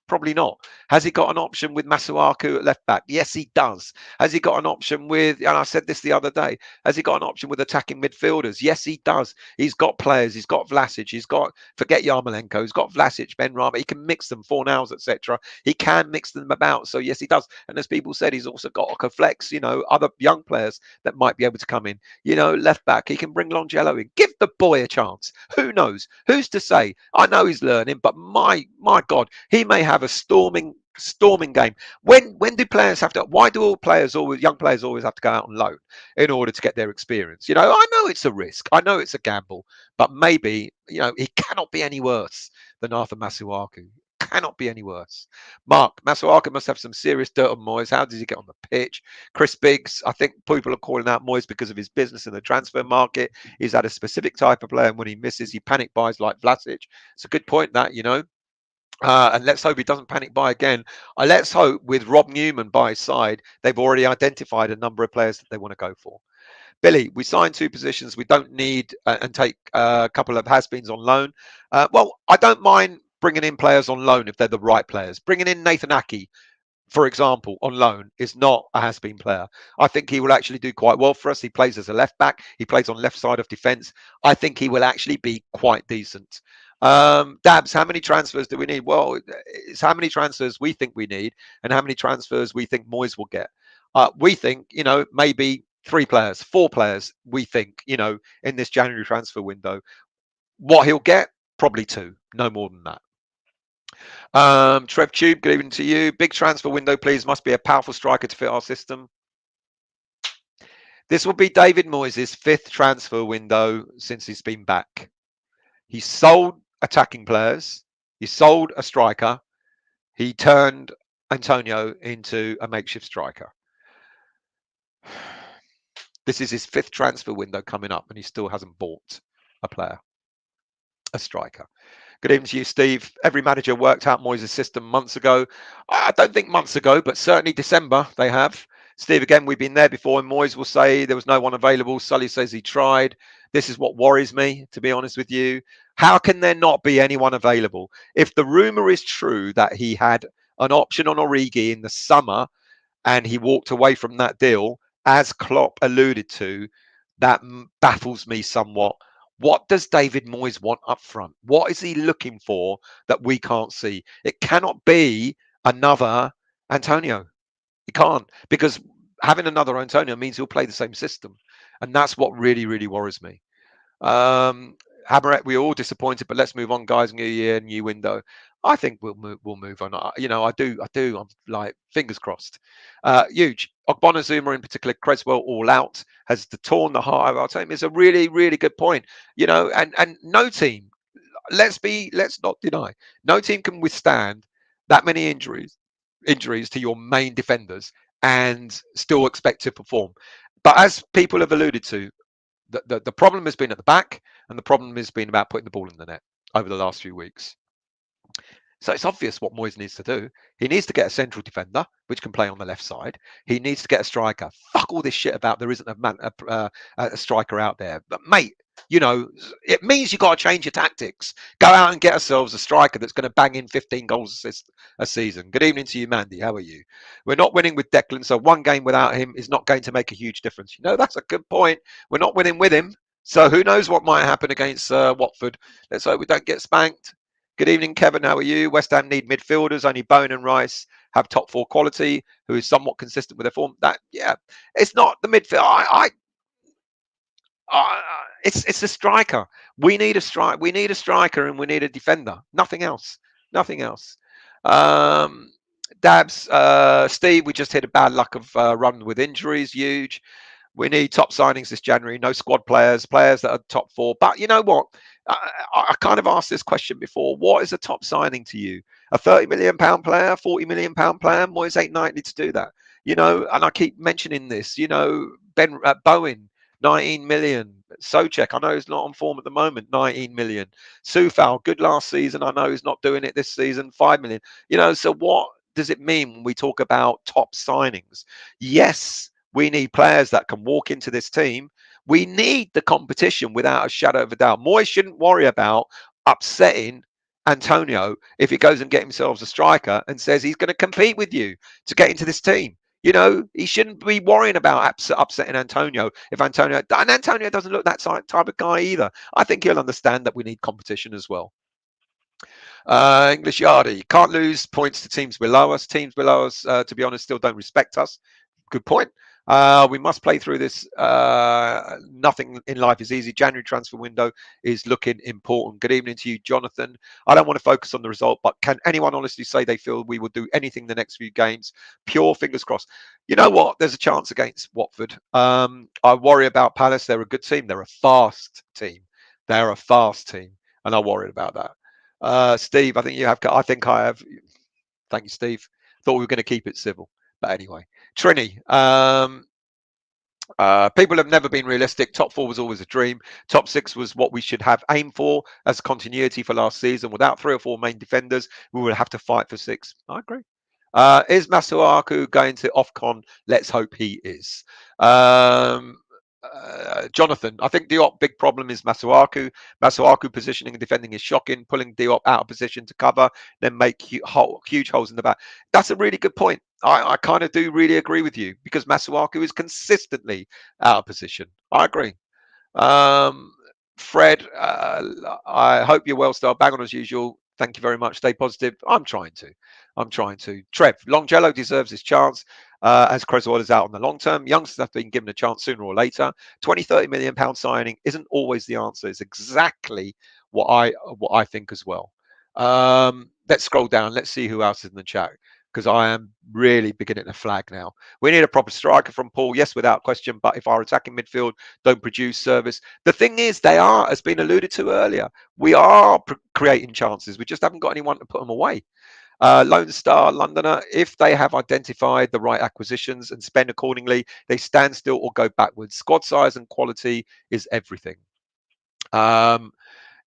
Probably not. Has he got an option with Masuaku at left back? Yes, he does. Has he got an option with, and I said this the other day, has he got an option with attacking midfielders? Yes, he does. He's got players. He's got Vlasic. He's got, forget Yarmolenko. He's got Vlasic, Ben Rama. He can mix them, Fornals, etc. He can mix them about. So, yes, he does. And as people said, he's also got Okaflex, you know, other young players that might be able to come in. You know, left back, he can bring Longello in. Give the boy a chance. Who knows? Who's to say? I know he's learning, but my God, he may have a storming game. When do players have to? Why do young players always have to go out on loan in order to get their experience? You know, I know it's a risk. I know it's a gamble, but maybe he cannot be any worse than Arthur Masuaku. Cannot be any worse. Mark, Masuaku must have some serious dirt on Moyes. How does he get on the pitch? Chris Biggs, I think people are calling out Moyes because of his business in the transfer market. He's had a specific type of player, and when he misses, he panic buys like Vlasic. It's a good point, that, and let's hope he doesn't panic buy again. Let's hope with Rob Newman by his side, they've already identified a number of players that they want to go for. Billy, we signed two positions. We don't need and take a couple of has-beens on loan. Well, I don't mind bringing in players on loan if they're the right players. Bringing in Nathan Aki, for example, on loan is not a has-been player. I think he will actually do quite well for us. He plays as a left back. He plays on left side of defence. I think he will actually be quite decent. Dabs, how many transfers do we need? Well, it's how many transfers we think we need and how many transfers we think Moyes will get. We think, maybe 3 players, 4 players, we think, in this January transfer window. What he'll get, probably 2, no more than that. Trev Tube, good evening to you. Big transfer window, please. Must be a powerful striker to fit our system. This will be David Moyes' 5th transfer window since he's been back. He sold attacking players. He sold a striker. He turned Antonio into a makeshift striker. This is his 5th transfer window coming up, and he still hasn't bought a player, a striker. Good evening to you, Steve. Every manager worked out Moyes' system months ago. I don't think months ago, but certainly December they have. Steve, again, we've been there before, and Moyes will say there was no one available. Sully says he tried. This is what worries me, to be honest with you. How can there not be anyone available? If the rumour is true that he had an option on Origi in the summer and he walked away from that deal, as Klopp alluded to, that baffles me somewhat. What does David Moyes want up front? What is he looking for that we can't see? It cannot be another Antonio. It can't, because having another Antonio means he'll play the same system. And that's what really, really worries me. Hammerette, we're all disappointed, but let's move on, guys. New year, new window. I think we'll move on. I do. I'm like fingers crossed. Huge. Ogbonna in particular, Creswell all out has torn the heart of our team. It's a really, really good point. And no team. Let's not deny. No team can withstand that many injuries to your main defenders and still expect to perform. But as people have alluded to, the problem has been at the back, and the problem has been about putting the ball in the net over the last few weeks. So it's obvious what Moyes needs to do. He needs to get a central defender, which can play on the left side. He needs to get a striker. Fuck all this shit about there isn't a striker out there. But mate, it means you've got to change your tactics. Go out and get ourselves a striker that's going to bang in 15 goals a season. Good evening to you, Mandy. How are you? We're not winning with Declan, so one game without him is not going to make a huge difference. That's a good point. We're not winning with him. So who knows what might happen against Watford. Let's hope we don't get spanked. Good evening, Kevin. How are you? West Ham need midfielders. Only Bowen and Rice have top 4 quality, who is somewhat consistent with their form. It's not the midfield. It's a striker. We need a strike. We need a striker, and we need a defender. Nothing else. Nothing else. Dabs, Steve. We just hit a bad luck of run with injuries. Huge. We need top signings this January. No squad players that are top 4. But you know what? I kind of asked this question before. What is a top signing to you? A £30 million player, £40 million player? Moyes ain't likely to do that. And I keep mentioning this. Ben Bowen, 19 million. Soucek, I know he's not on form at the moment, 19 million. Soufal, good last season. I know he's not doing it this season, 5 million. So what does it mean when we talk about top signings? Yes, we need players that can walk into this team. We need the competition without a shadow of a doubt. Moyes shouldn't worry about upsetting Antonio if he goes and get himself a striker and says he's going to compete with you to get into this team. He shouldn't be worrying about upsetting Antonio if Antonio doesn't look that type of guy either. I think he'll understand that we need competition as well. English Yardie, can't lose points to teams below us. Teams below us, to be honest, still don't respect us. Good point. We must play through this. Nothing in life is easy. January transfer window is looking important. Good evening to you, Jonathan. I don't want to focus on the result, but can anyone honestly say they feel we will do anything the next few games? Pure fingers crossed. You know what? There's a chance against Watford. I worry about Palace. They're a good team. They're a fast team. They're a fast team, and I'm worried about that. Steve, I think you have. I think I have. Thank you, Steve. Thought we were going to keep it civil. But anyway, Trini, people have never been realistic. Top 4 was always a dream. Top 6 was what we should have aimed for as continuity for last season. Without 3 or 4 main defenders, we would have to fight for 6. I agree. Is Masuaku going to Ofcon? Let's hope he is. Jonathan, I think Diop big problem is Masuaku. Masuaku positioning and defending is shocking. Pulling Diop out of position to cover, then make huge holes in the back. That's a really good point. I kind of do really agree with you because Masuaku is consistently out of position. I agree. Fred, I hope you're well, Star. Bang on as usual. Thank you very much. Stay positive. I'm trying to. Trev, Longjello deserves his chance as Creswell is out on the long term. Youngsters have been given a chance sooner or later. 20, 30 million pound signing isn't always the answer. It's exactly what I think as well. Let's scroll down. Let's see who else is in the chat because I am really beginning to flag now. We need a proper striker from Paul. Yes, without question. But if our attacking midfield don't produce service, the thing is they are, as been alluded to earlier, we are creating chances. We just haven't got anyone to put them away. Lone Star Londoner, if they have identified the right acquisitions and spend accordingly, they stand still or go backwards. Squad size and quality is everything.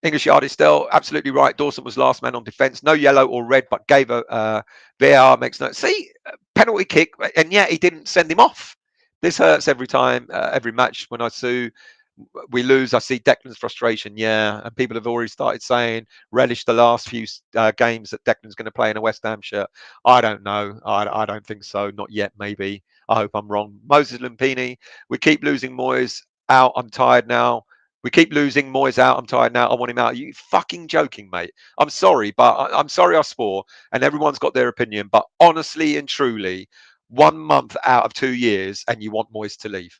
English Yard is still absolutely right. Dawson was last man on defence. No yellow or red, but gave a VAR makes no. See, penalty kick, and yet he didn't send him off. This hurts every time, every match when we lose. I see Declan's frustration. Yeah, and people have already started saying relish the last few games that Declan's going to play in a West Ham shirt. I don't know. I don't think so. Not yet. Maybe. I hope I'm wrong. Moses Lumpini. We keep losing Moyes out. I'm tired now. We keep losing Moyes out. I'm tired now. I want him out. Are you fucking joking, mate? I'm sorry, but I'm sorry I swore. And everyone's got their opinion. But honestly and truly, 1 month out of 2 years, and you want Moyes to leave.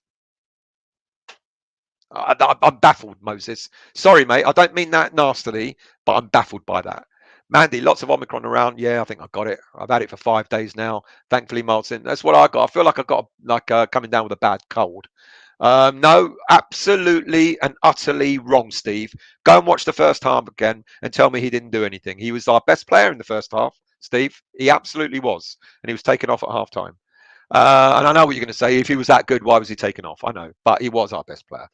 I'm baffled, Moses. Sorry, mate. I don't mean that nastily, but I'm baffled by that. Mandy, lots of Omicron around. Yeah, I think I got it. I've had it for 5 days now. Thankfully, Martin. That's what I got. I feel like I got coming down with a bad cold. No, absolutely and utterly wrong, Steve. Go and watch the first half again and tell me he didn't do anything. He was our best player in the first half, Steve. He absolutely was. And he was taken off at half time. And I know what you're going to say. If he was that good, why was he taken off? I know. But he was our best player.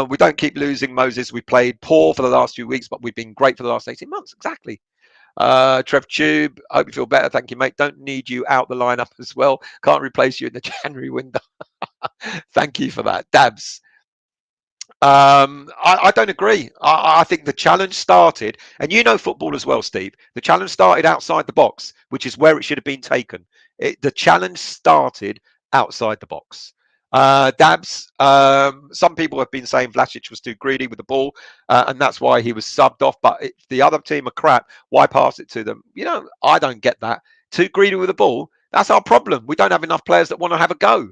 We don't keep losing, Moses. We played poor for the last few weeks, but we've been great for the last 18 months. Exactly. Trev Tube, hope you feel better. Thank you, mate. Don't need you out the lineup as well. Can't replace you in the January window. Thank you for that. Dabs. I don't agree. I think the challenge started, and you know football as well, Steve. The challenge started outside the box, which is where it should have been taken. The challenge started outside the box. Dabs, some people have been saying Vlasic was too greedy with the ball, and that's why he was subbed off. But if the other team are crap, why pass it to them? I don't get that. Too greedy with the ball. That's our problem. We don't have enough players that want to have a go.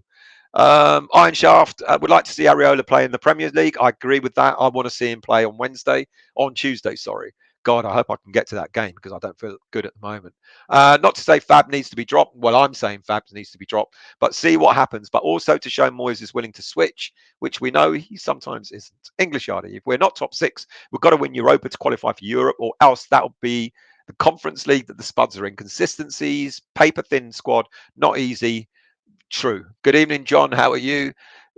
Iron Shaft would like to see Areola play in the Premier League. I agree with that. I want to see him play on Tuesday. Sorry. God, I hope I can get to that game because I don't feel good at the moment. Not to say Fab needs to be dropped. Well, I'm saying Fab needs to be dropped, but see what happens. But also to show Moyes is willing to switch, which we know he sometimes isn't. English Yardy, if we're not top 6, we've got to win Europa to qualify for Europe, or else that'll be the Conference League that the Spuds are in. Consistencies, paper-thin squad, not easy. True. Good evening, John. How are you?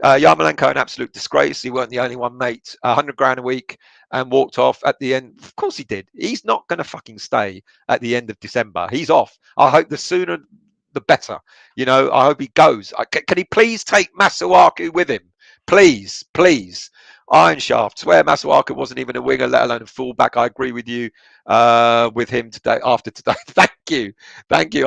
Yarmolenko, an absolute disgrace. He weren't the only one, mate. 100 grand a week and walked off at the end. Of course he did. He's not going to fucking stay at the end of December. He's off. I hope the sooner the better. I hope he goes. Can he please take Masuaku with him? Please, please. Iron Shaft. Swear Masuaku wasn't even a winger, let alone a fullback. I agree with you with him today. After today, thank you.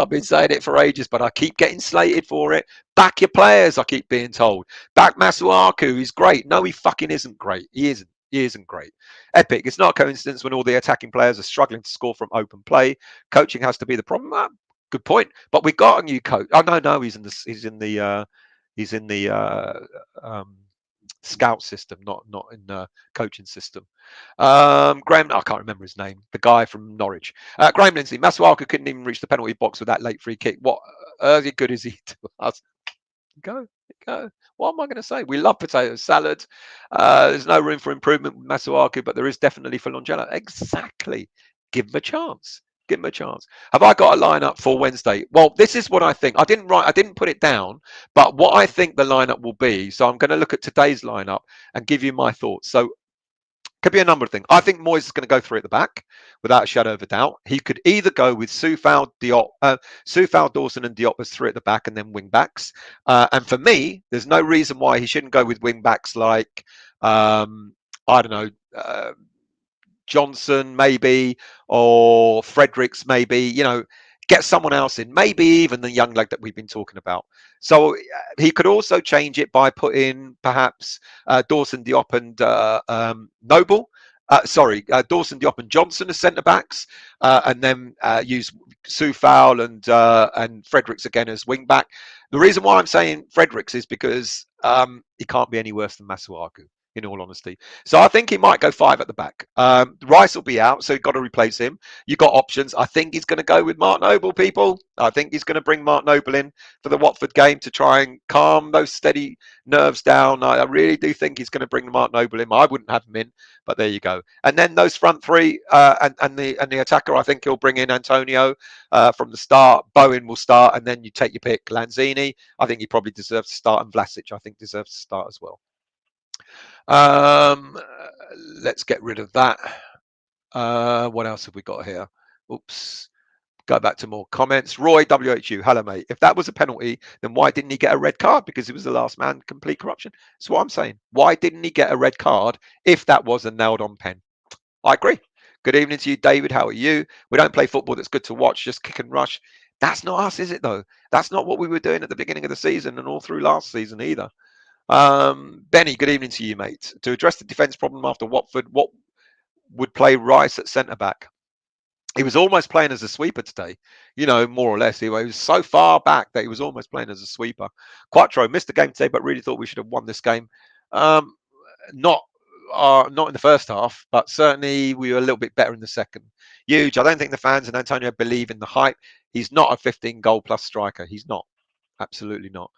I've been saying it for ages, but I keep getting slated for it. Back your players, I keep being told. Back Masuaku. He's great. No, he fucking isn't great. He isn't. He isn't great. Epic. It's not a coincidence when all the attacking players are struggling to score from open play. Coaching has to be the problem. Good point. But we got a new coach. Oh no, he's in the scout system, not in the coaching system. Graham, I can't remember his name. The guy from Norwich. Graham Lindsay. Masuaku couldn't even reach the penalty box with that late free kick. What good is he to us? Go. What am I going to say? We love potato salad. There's no room for improvement with Masuaku, but there is definitely for Longella. Exactly. Give him a chance. Have I got a lineup for Wednesday? Well, this is what I think. I didn't put it down, but what I think the lineup will be. So I'm going to look at today's lineup and give you my thoughts. So could be a number of things. I think Moyes is going to go through at the back without a shadow of a doubt. He could either go with Soufal, Dawson and Diop as 3 at the back and then wing backs. And for me, there's no reason why he shouldn't go with wing backs like, I don't know, Johnson maybe, or Fredericks maybe, get someone else in, maybe even the young leg that we've been talking about. So he could also change it by putting perhaps Dawson, Diop and Noble. Dawson, Diop and Johnson as centre backs, and then use Soufal and Fredericks again as wing back. The reason why I'm saying Fredericks is because he can't be any worse than Masuaku. in all honesty. So I think he might go 5 at the back. Rice will be out, so you've got to replace him. You've got options. I think he's going to go with Mark Noble, people. I think he's going to bring Mark Noble in for the Watford game to try and calm those steady nerves down. I really do think he's going to bring Mark Noble in. I wouldn't have him in, but there you go. And then those front three and the attacker, I think he'll bring in Antonio from the start. Bowen will start, and then you take your pick. Lanzini, I think he probably deserves to start, and Vlasic, I think, deserves to start as well. Let's get rid of that. What else have we got here? Oops. Go back to more comments. Roy WHU, hello mate. If that was a penalty, then why didn't he get a red card? Because he was the last man. Complete corruption. That's what I'm saying. Why didn't he get a red card if that was a nailed-on pen? I agree. Good evening to you, David. How are you? We don't play football that's good to watch, just kick and rush. That's not us, is it though? That's not what we were doing at the beginning of the season and all through last season either. Benny, good evening to you, mate. To address the defence problem after Watford, what would play Rice at centre-back? He was almost playing as a sweeper today, more or less. He was so far back that he was almost playing as a sweeper. Quattro missed the game today, but really thought we should have won this game. Not in the first half, but certainly we were a little bit better in the second. Huge. I don't think the fans and Antonio believe in the hype. He's not a 15-goal-plus striker. He's not. Absolutely not.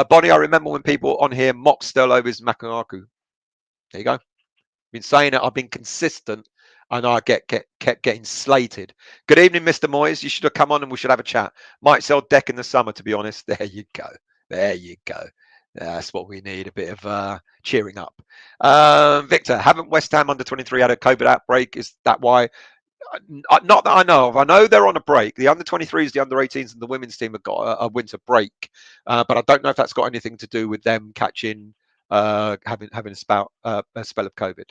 Bonnie, I remember when people on here mocked Sterlover's Makaku. There you go. Been saying it. I've been consistent, and I kept getting slated. Good evening, Mr. Moyes. You should have come on and we should have a chat. Might sell deck in the summer, to be honest. There you go. There you go. That's what we need, a bit of cheering up. Victor, haven't West Ham under 23 had a COVID outbreak? Is that why? Not that I know of. I know they're on a break. The under 23s, the under 18s, and the women's team have got a winter break. But I don't know if that's got anything to do with them catching, having a spell of COVID.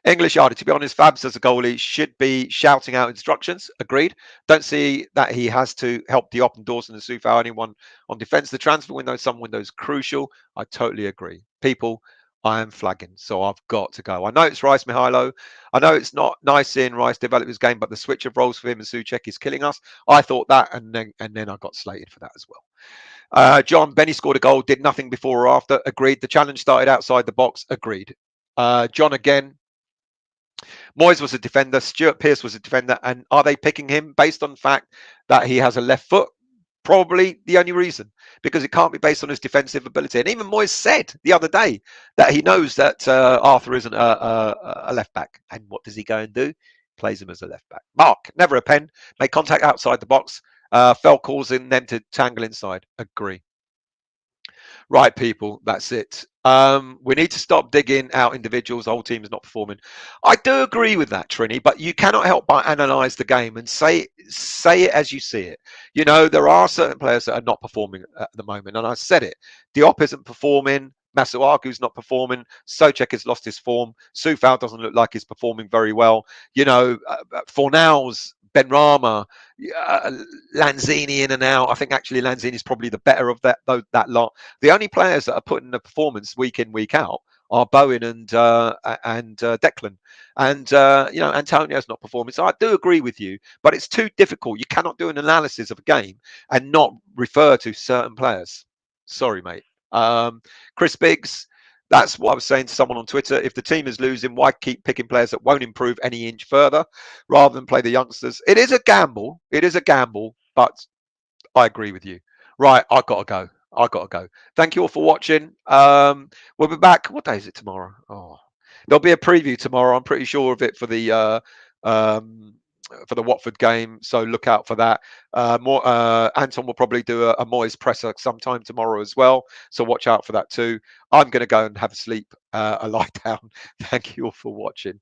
English Yardy, to be honest, Fabs as a goalie should be shouting out instructions. Agreed. Don't see that he has to help Diop and Dawson and Soufal, anyone on defence. The transfer window, some windows crucial. I totally agree. People, I am flagging, so I've got to go. I know it's Rice Mihailo. I know it's not nice seeing Rice develop his game, but the switch of roles for him and Soucek is killing us. I thought that, and then I got slated for that as well. John, Benny scored a goal, did nothing before or after. Agreed. The challenge started outside the box. Agreed. John again. Moyes was a defender. Stuart Pearce was a defender. And are they picking him based on the fact that he has a left foot? Probably the only reason, because it can't be based on his defensive ability. And even Moyes said the other day that he knows that Arthur isn't a left back. And what does he go and do? Plays him as a left back. Mark, never a pen. Make contact outside the box. Fell causing them to tangle inside. Agree. Right, people, that's it. We need to stop digging out individuals. The whole team is not performing. I do agree with that, Trini, but you cannot help but analyse the game and say it as you see it. There are certain players that are not performing at the moment, and I said it. Diop isn't performing. Masuaku's not performing. Soucek has lost his form. Soufal doesn't look like he's performing very well. Fornals, Benrahma, Lanzini in and out. I think actually Lanzini is probably the better of that lot. The only players that are putting the performance week in, week out are Bowen and Declan. And Antonio's not performing. So I do agree with you, but it's too difficult. You cannot do an analysis of a game and not refer to certain players. Sorry, mate. Chris Biggs. That's what I was saying to someone on Twitter. If the team is losing, why keep picking players that won't improve any inch further rather than play the youngsters? It is a gamble. But I agree with you. Right, I've got to go. Thank you all for watching. We'll be back. What day is it tomorrow? Oh, there'll be a preview tomorrow. I'm pretty sure of it for the Watford game, so look out for that. Anton will probably do a Moyes presser sometime tomorrow as well, so watch out for that too. I'm going to go and have a sleep, a lie down. Thank you all for watching. And